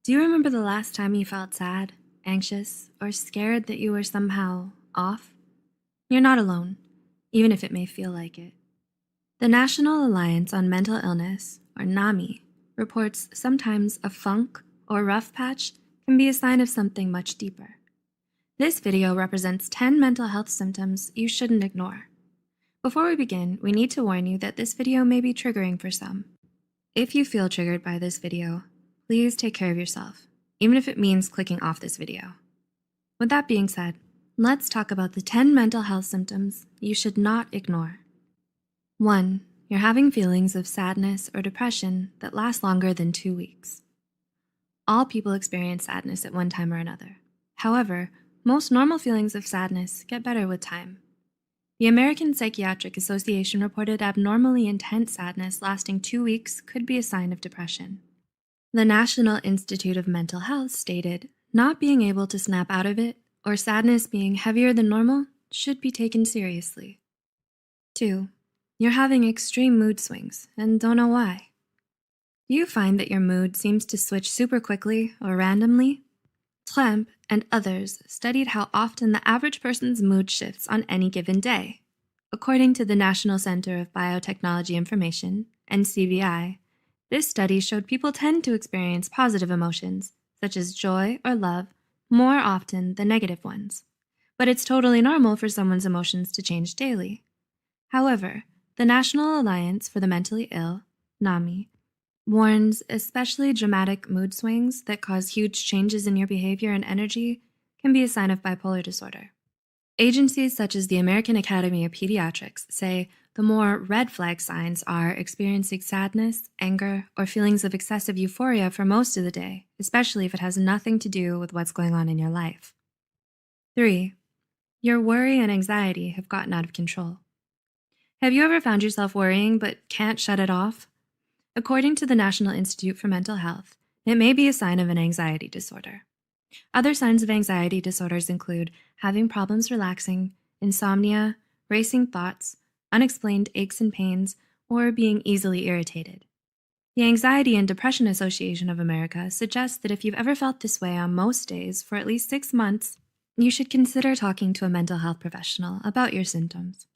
Do you remember the last time you felt sad, anxious, or scared that you were somehow off? You're not alone, even if it may feel like it. The National Alliance on Mental Illness, or NAMI, reports sometimes a funk or rough patch can be a sign of something much deeper. This video represents 10 mental health symptoms you shouldn't ignore. Before we begin, we need to warn you that this video may be triggering for some. If you feel triggered by this video, please take care of yourself, even if it means clicking off this video. With that being said, let's talk about the 10 mental health symptoms you should not ignore. 1. You're having feelings of sadness or depression that last longer than 2 weeks. All people experience sadness at one time or another. However, most normal feelings of sadness get better with time. The American Psychiatric Association reported abnormally intense sadness lasting 2 weeks could be a sign of depression. The National Institute of Mental Health stated, not being able to snap out of it or sadness being heavier than normal should be taken seriously. 2. You're having extreme mood swings and don't know why. Do you find that your mood seems to switch super quickly or randomly? Tremp and others studied how often the average person's mood shifts on any given day. According to the National Center of Biotechnology Information, NCBI, this study showed people tend to experience positive emotions, such as joy or love, more often than negative ones. But it's totally normal for someone's emotions to change daily. However, the National Alliance for the Mentally Ill, NAMI, warns especially dramatic mood swings that cause huge changes in your behavior and energy can be a sign of bipolar disorder. Agencies such as the American Academy of Pediatrics say the more red flag signs are experiencing sadness, anger, or feelings of excessive euphoria for most of the day, especially if it has nothing to do with what's going on in your life. 3. Your worry and anxiety have gotten out of control. Have you ever found yourself worrying but can't shut it off? According to the National Institute for Mental Health, it may be a sign of an anxiety disorder. Other signs of anxiety disorders include having problems relaxing, insomnia, racing thoughts, unexplained aches and pains, or being easily irritated. The Anxiety and Depression Association of America suggests that if you've ever felt this way on most days for at least 6 months, you should consider talking to a mental health professional about your symptoms.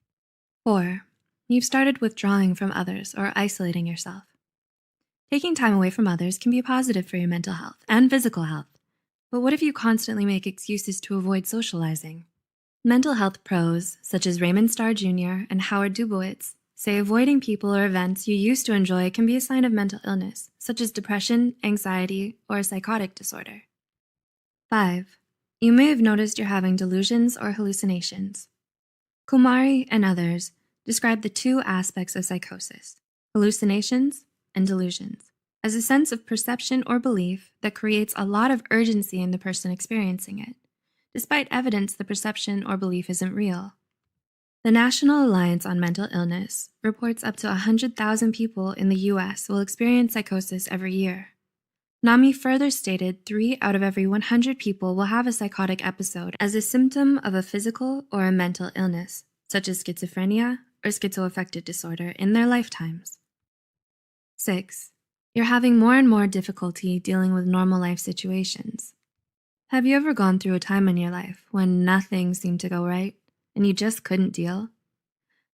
4. You've started withdrawing from others or isolating yourself. Taking time away from others can be positive for your mental health and physical health. But what if you constantly make excuses to avoid socializing? Mental health pros, such as Raymond Starr Jr. and Howard Dubowitz, say avoiding people or events you used to enjoy can be a sign of mental illness, such as depression, anxiety, or a psychotic disorder. 5. You may have noticed you're having delusions or hallucinations. Kumari and others describe the two aspects of psychosis, hallucinations and delusions, as a sense of perception or belief that creates a lot of urgency in the person experiencing it, despite evidence the perception or belief isn't real. The National Alliance on Mental Illness reports up to 100,000 people in the US will experience psychosis every year. NAMI further stated 3 out of every 100 people will have a psychotic episode as a symptom of a physical or a mental illness, such as schizophrenia or schizoaffective disorder, in their lifetimes. 6. You're having more and more difficulty dealing with normal life situations. Have you ever gone through a time in your life when nothing seemed to go right and you just couldn't deal?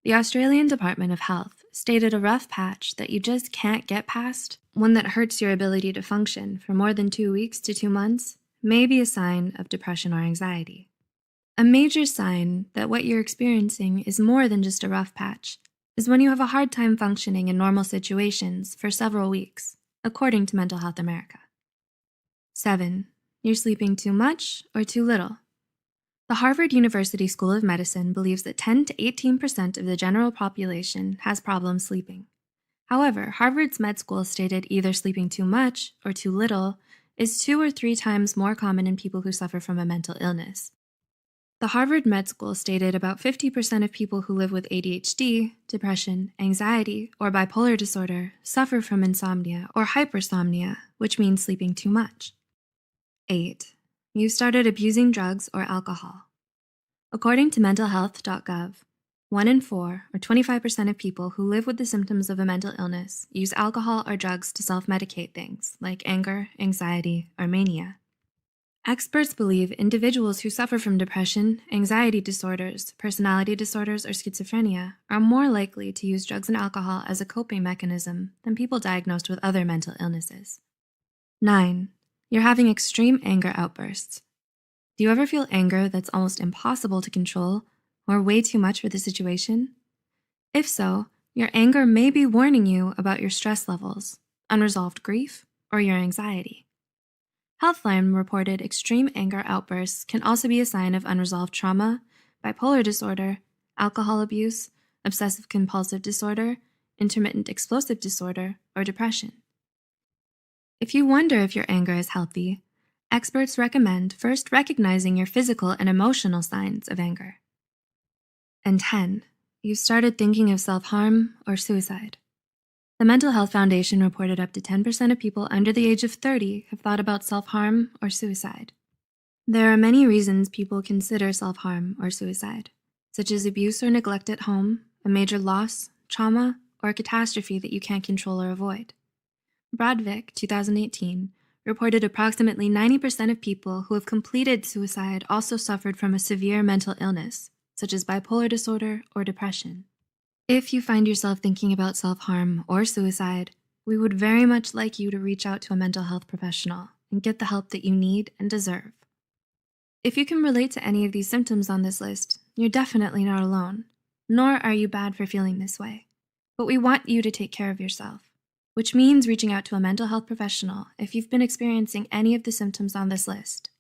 The Australian Department of Health stated a rough patch that you just can't get past, one that hurts your ability to function for more than 2 weeks to 2 months, may be a sign of depression or anxiety. A major sign that what you're experiencing is more than just a rough patch is when you have a hard time functioning in normal situations for several weeks, according to Mental Health America. 7. You're sleeping too much or too little. The Harvard University School of Medicine believes that 10 to 18% of the general population has problems sleeping. However, Harvard's med school stated either sleeping too much or too little is 2 or 3 times more common in people who suffer from a mental illness. The Harvard Med School stated about 50% of people who live with ADHD, depression, anxiety, or bipolar disorder suffer from insomnia or hypersomnia, which means sleeping too much. 8. You started abusing drugs or alcohol. According to mentalhealth.gov, 1 in 4, or 25% of people who live with the symptoms of a mental illness use alcohol or drugs to self-medicate things like anger, anxiety, or mania. Experts believe individuals who suffer from depression, anxiety disorders, personality disorders, or schizophrenia are more likely to use drugs and alcohol as a coping mechanism than people diagnosed with other mental illnesses. 9. You're having extreme anger outbursts. Do you ever feel anger that's almost impossible to control or way too much for the situation? If so, your anger may be warning you about your stress levels, unresolved grief, or your anxiety. Healthline reported extreme anger outbursts can also be a sign of unresolved trauma, bipolar disorder, alcohol abuse, obsessive compulsive disorder, intermittent explosive disorder, or depression. If you wonder if your anger is healthy, experts recommend first recognizing your physical and emotional signs of anger. And 10. You've started thinking of self-harm or suicide. The Mental Health Foundation reported up to 10% of people under the age of 30 have thought about self-harm or suicide. There are many reasons people consider self-harm or suicide, such as abuse or neglect at home, a major loss, trauma, or a catastrophe that you can't control or avoid. Brodvik, 2018, reported approximately 90% of people who have completed suicide also suffered from a severe mental illness, such as bipolar disorder or depression. If you find yourself thinking about self-harm or suicide, we would very much like you to reach out to a mental health professional and get the help that you need and deserve. If you can relate to any of these symptoms on this list, you're definitely not alone, nor are you bad for feeling this way. But we want you to take care of yourself, which means reaching out to a mental health professional if you've been experiencing any of the symptoms on this list.